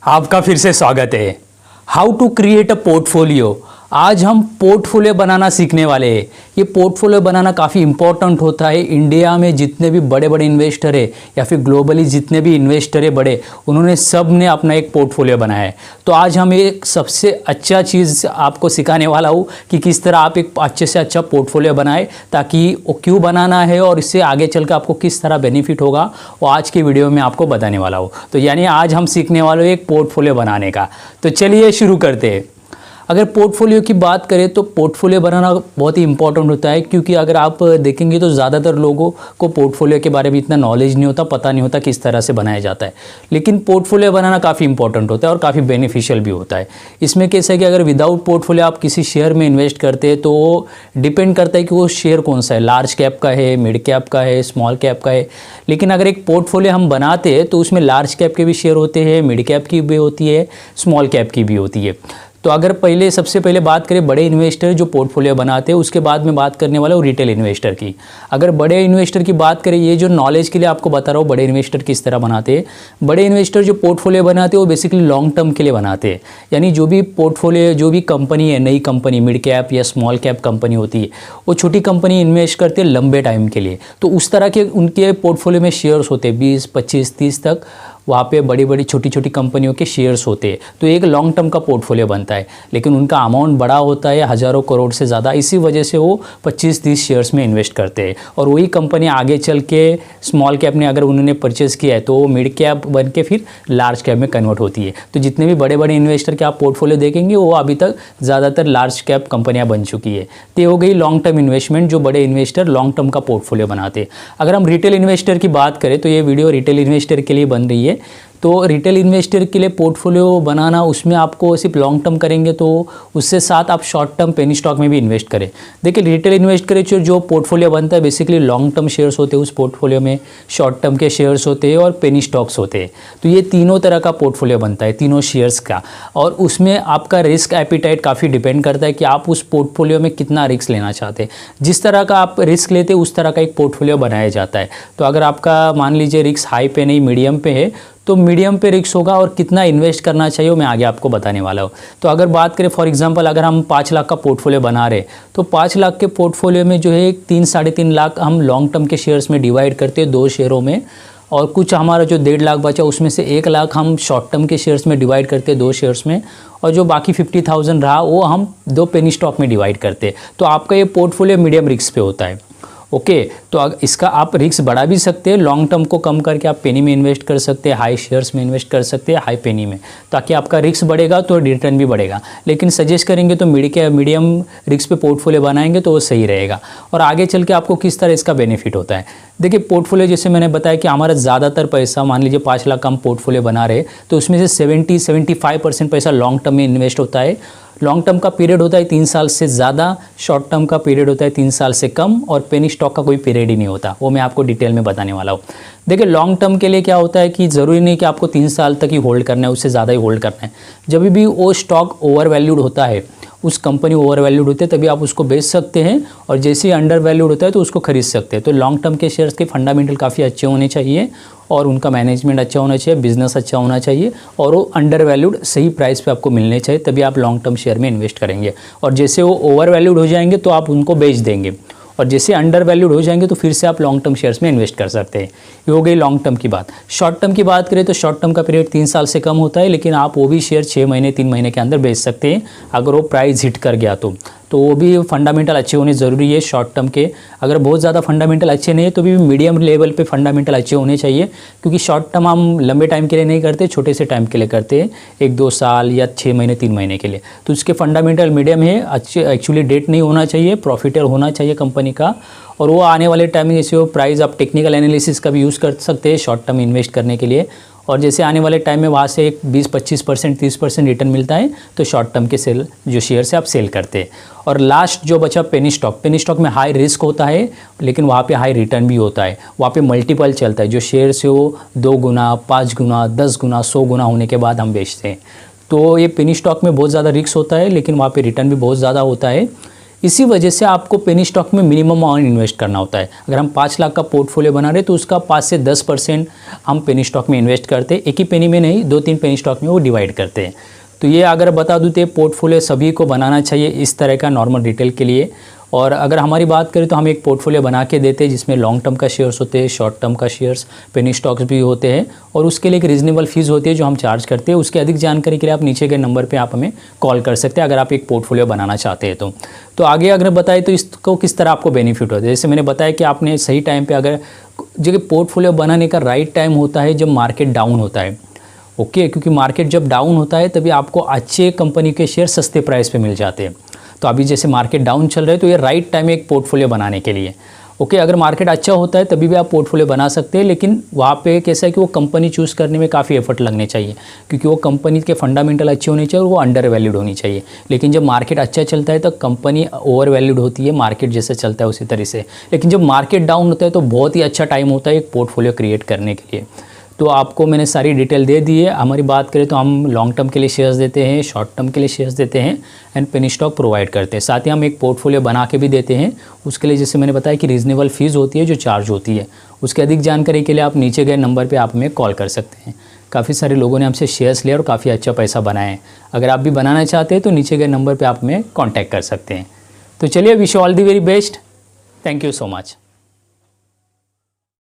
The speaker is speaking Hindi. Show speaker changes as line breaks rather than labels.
आपका फिर से स्वागत है। How to create a portfolio. आज हम पोर्टफोलियो बनाना सीखने वाले हैं। ये पोर्टफोलियो बनाना काफ़ी इंपॉर्टेंट होता है। इंडिया में जितने भी बड़े बड़े इन्वेस्टर है या फिर ग्लोबली जितने भी इन्वेस्टर है बड़े, उन्होंने सब ने अपना एक पोर्टफोलियो बनाया है। तो आज हम एक सबसे अच्छा चीज़ आपको सिखाने वाला हूँ कि किस तरह आप एक अच्छे से अच्छा पोर्टफोलियो बनाए, ताकि वो क्यों बनाना है और इससे आगे चल कर आपको किस तरह बेनिफिट होगा वो आज की वीडियो में आपको बताने वाला हूँ। तो यानी आज हम सीखने वाले हैं एक पोर्टफोलियो बनाने का। तो चलिए शुरू करते हैं। अगर पोर्टफोलियो की बात करें तो पोर्टफोलियो बनाना बहुत ही इंपॉर्टेंट होता है, क्योंकि अगर आप देखेंगे तो ज़्यादातर लोगों को पोर्टफोलियो के बारे में इतना नॉलेज नहीं होता, पता नहीं होता किस तरह से बनाया जाता है। लेकिन पोर्टफोलियो बनाना काफ़ी इंपॉर्टेंट होता है और काफ़ी बेनिफिशियल भी होता है। इसमें कैसा है कि अगर विदाउट पोर्टफोलियो आप किसी शेयर में इन्वेस्ट करते हैं तो वो डिपेंड करता है कि वो शेयर कौन सा है, लार्ज कैप का है, मिड कैप का है, स्मॉल कैप का है। लेकिन अगर एक पोर्टफोलियो हम बनाते हैं तो उसमें लार्ज कैप के भी शेयर होते हैं, मिड कैप की भी होती है, स्मॉल कैप की भी होती है। तो अगर सबसे पहले बात करें बड़े इन्वेस्टर जो पोर्टफोलियो बनाते हैं, उसके बाद में बात करने वाला हूँ रिटेल इन्वेस्टर की। अगर बड़े इन्वेस्टर की बात करें, ये जो नॉलेज के लिए आपको बता रहा हूँ बड़े इन्वेस्टर किस तरह बनाते हैं। बड़े इन्वेस्टर जो पोर्टफोलियो बनाते हैं वो बेसिकली लॉन्ग टर्म के लिए बनाते हैं। यानी जो भी पोर्टफोलियो, जो भी कंपनी है, नई कंपनी, मिड कैप या स्मॉल कैप कंपनी होती है, वो छोटी कंपनी इन्वेस्ट करते हैं लंबे टाइम के लिए। तो उस तरह के उनके पोर्टफोलियो में शेयर्स होते हैं 20, 25, 30 तक। वहाँ पे बड़ी बड़ी छोटी छोटी कंपनियों के शेयर्स होते हैं। तो एक लॉन्ग टर्म का पोर्टफोलियो बनता है, लेकिन उनका अमाउंट बड़ा होता है, हज़ारों करोड़ से ज़्यादा। इसी वजह से वो 25-30 शेयर्स में इन्वेस्ट करते हैं। और वही कंपनी आगे चल के स्मॉल कैप ने अगर उन्होंने परचेज़ किया है तो वो मिड कैप बन के फिर लार्ज कैप में कन्वर्ट होती है। तो जितने भी बड़े बड़े इन्वेस्टर के आप पोर्टफोलियो देखेंगे वो अभी तक ज़्यादातर लार्ज कैप कंपनियाँ बन चुकी है। तो ये हो गई लॉन्ग टर्म इन्वेस्टमेंट, जो बड़े इन्वेस्टर लॉन्ग टर्म का पोर्टफोलियो बनाते हैं। अगर हम रिटेल इन्वेस्टर की बात करें तो ये वीडियो रिटेल इन्वेस्टर के लिए बन रही है। तो रिटेल इन्वेस्टर के लिए पोर्टफोलियो बनाना, उसमें आपको सिर्फ लॉन्ग टर्म करेंगे तो उससे साथ आप शॉर्ट टर्म पेनी स्टॉक में भी इन्वेस्ट करें। देखिए रिटेल इन्वेस्ट करें जो पोर्टफोलियो बनता है बेसिकली लॉन्ग टर्म शेयर्स होते हैं उस पोर्टफोलियो में, शॉर्ट टर्म के शेयर्स होते हैं और पेनी स्टॉक्स होते हैं। तो ये तीनों तरह का पोर्टफोलियो बनता है, तीनों शेयर्स का। और उसमें आपका रिस्क एपिटाइट काफ़ी डिपेंड करता है कि आप उस पोर्टफोलियो में कितना रिस्क लेना चाहते हैं। जिस तरह का आप रिस्क लेते हैं उस तरह का एक पोर्टफोलियो बनाया जाता है। तो अगर आपका मान लीजिए रिस्क हाई पे नहीं मीडियम पे है तो मीडियम पे रिस्क होगा, और कितना इन्वेस्ट करना चाहिए वो मैं आगे आपको बताने वाला हूँ। तो अगर बात करें फॉर एग्जांपल, अगर हम 5 लाख का पोर्टफोलियो बना रहे तो 5 लाख के पोर्टफोलियो में जो है 3-3.5 लाख हम लॉन्ग टर्म के शेयर्स में डिवाइड करते हैं 2 शेयरों में, और कुछ हमारा जो 1.5 लाख बचा उसमें से 1 लाख हम शॉर्ट टर्म के शेयर्स में डिवाइड करते हैं 2 शेयर्स में, और जो बाकी 50,000 रहा वो हम 2 पेनी स्टॉक में डिवाइड करते हैं। तो आपका ये पोर्टफोलियो मीडियम रिस्क पे होता है। ओके, तो इसका आप रिस्क बढ़ा भी सकते हैं, लॉन्ग टर्म को कम करके आप पेनी में इन्वेस्ट कर सकते हैं, हाई शेयर्स में इन्वेस्ट कर सकते हैं, हाई पेनी में, ताकि आपका रिस्क बढ़ेगा तो रिटर्न भी बढ़ेगा। लेकिन सजेस्ट करेंगे तो मीडियम रिस्क पे पोर्टफोलियो बनाएंगे तो वो सही रहेगा। और आगे चल के आपको किस तरह इसका बेनिफिट होता है। देखिए पोर्टफोलियो जैसे मैंने बताया कि हमारा ज़्यादातर पैसा, मान लीजिए 5 लाख का हम पोर्टफोलियो बना रहे तो उसमें से 70-75% पैसा लॉन्ग टर्म में इन्वेस्ट होता है। लॉन्ग टर्म का पीरियड होता है 3 साल से ज़्यादा, शॉर्ट टर्म का पीरियड होता है 3 साल से कम, और पेनी स्टॉक का कोई पीरियड ही नहीं होता। वो मैं आपको डिटेल में बताने वाला हूँ। देखिए लॉन्ग टर्म के लिए क्या होता है कि ज़रूरी नहीं कि आपको 3 साल तक ही होल्ड करना है, उससे ज़्यादा ही होल्ड करना है। जब भी वो स्टॉक ओवर वैल्यूड होता है, उस कंपनी ओवर वैल्यूड होती है, तभी आप उसको बेच सकते हैं, और जैसे ही अंडर वैल्यूड होता है तो उसको खरीद सकते हैं। तो लॉन्ग टर्म के शेयर्स के फंडामेंटल काफ़ी अच्छे होने चाहिए, और उनका मैनेजमेंट अच्छा होना चाहिए, बिजनेस अच्छा होना चाहिए, और वो अंडर वैल्यूड सही प्राइस पे आपको मिलने चाहिए, तभी आप लॉन्ग टर्म शेयर में इन्वेस्ट करेंगे। और जैसे वो ओवर वैल्यूड हो जाएंगे तो आप उनको बेच देंगे, और जैसे अंडर वैल्यूड हो जाएंगे तो फिर से आप लॉन्ग टर्म शेयर्स में इन्वेस्ट कर सकते हैं। ये हो गई लॉन्ग टर्म की बात। शॉर्ट टर्म की बात करें तो शॉर्ट टर्म का पीरियड 3 साल से कम होता है, लेकिन आप वो भी शेयर 6 महीने 3 महीने के अंदर बेच सकते हैं अगर वो प्राइस हिट कर गया तो वो भी फंडामेंटल अच्छे होने ज़रूरी है शॉर्ट टर्म के। अगर बहुत ज़्यादा फंडामेंटल अच्छे नहीं है तो भी मीडियम लेवल पे फंडामेंटल अच्छे होने चाहिए, क्योंकि शॉर्ट टर्म हम लंबे टाइम के लिए नहीं करते, छोटे से टाइम के लिए करते हैं, 1-2 साल या 6 महीने 3 महीने के लिए। तो उसके फंडामेंटल मीडियम है, अच्छे एक्चुअली डेट नहीं होना चाहिए, प्रॉफिटर होना चाहिए कंपनी का, और वो आने वाले टाइम में जैसे वो प्राइस आप टेक्निकल एनालिसिस का भी यूज़ कर सकते हैं शॉर्ट टर्म इन्वेस्ट करने के लिए। और जैसे आने वाले टाइम में वहाँ से एक 20-25%, 30% रिटर्न मिलता है तो शॉर्ट टर्म के सेल जो शेयर से आप सेल करते हैं। और लास्ट जो बचा पेनी स्टॉक में हाई रिस्क होता है, लेकिन वहाँ पे हाई रिटर्न भी होता है। वहाँ पे मल्टीपल चलता है, जो शेयर से वो 2 गुना, 5 गुना, 10 गुना, 100 गुना होने के बाद हम बेचते हैं। तो ये पेनी स्टॉक में बहुत ज़्यादा रिस्क होता है, लेकिन वहाँ पे रिटर्न भी बहुत ज़्यादा होता है। इसी वजह से आपको पेनी स्टॉक में मिनिमम अमाउंट इन्वेस्ट करना होता है। अगर हम 5 लाख का पोर्टफोलियो बना रहे तो उसका 5 से 10% हम पेनी स्टॉक में इन्वेस्ट करते हैं। एक ही पेनी में नहीं, 2-3 पेनी स्टॉक में वो डिवाइड करते हैं। तो ये अगर बता दूँ तो पोर्टफोलियो सभी को बनाना चाहिए इस तरह का नॉर्मल रिटेल के लिए। और अगर हमारी बात करें तो हम एक पोर्टफोलियो बना के देते हैं जिसमें लॉन्ग टर्म का शेयर्स होते हैं, शॉर्ट टर्म का शेयर्स, पेनी स्टॉक्स भी होते हैं, और उसके लिए एक रीजनेबल फीस होती है जो हम चार्ज करते हैं। उसके अधिक जानकारी के लिए आप नीचे के नंबर पे आप हमें कॉल कर सकते हैं अगर आप एक पोर्टफोलियो बनाना चाहते हैं तो आगे अगर बताए तो इसको किस तरह आपको बेनिफिट होता है। जैसे मैंने बताया कि आपने सही टाइम पर, अगर जो पोर्टफोलियो बनाने का राइट टाइम होता है जब मार्केट डाउन होता है, ओके, क्योंकि मार्केट जब डाउन होता है तभी आपको अच्छे कंपनी के शेयर सस्ते प्राइस पे मिल जाते हैं। तो अभी जैसे मार्केट डाउन चल रहा है तो ये राइट टाइम है एक पोर्टफोलियो बनाने के लिए, ओके। अगर मार्केट अच्छा होता है तभी भी आप पोर्टफोलियो बना सकते हैं, लेकिन वहाँ पे कैसा है कि वो कंपनी चूज़ करने में काफ़ी एफर्ट लगने चाहिए, क्योंकि वो कंपनी के फंडामेंटल अच्छे होने चाहिए और वो अंडर वैल्यूड होनी चाहिए। लेकिन जब मार्केट अच्छा चलता है तो कंपनी ओवर वैल्यूड होती है, मार्केट जैसे चलता है उसी तरह से। लेकिन जब मार्केट डाउन होता है तो बहुत ही अच्छा टाइम होता है एक पोर्टफोलियो क्रिएट करने के लिए। तो आपको मैंने सारी डिटेल दे दी है। हमारी बात करें तो हम लॉन्ग टर्म के लिए शेयर्स देते हैं, शॉर्ट टर्म के लिए शेयर्स देते हैं एंड पेनी स्टॉक प्रोवाइड करते हैं। साथ ही हम एक पोर्टफोलियो बना के भी देते हैं। उसके लिए जैसे मैंने बताया कि रीजनेबल फीस होती है जो चार्ज होती है। उसके अधिक जानकारी के लिए आप नीचे गए नंबर पर आप हमें कॉल कर सकते हैं। काफ़ी सारे लोगों ने हमसे शेयर्स लिया और काफ़ी अच्छा पैसा बनाया है। अगर आप भी बनाना चाहते हैं तो नीचे गए नंबर पर आप हमें कॉन्टैक्ट कर सकते हैं। तो चलिए, wish you all the very best. Thank you so much.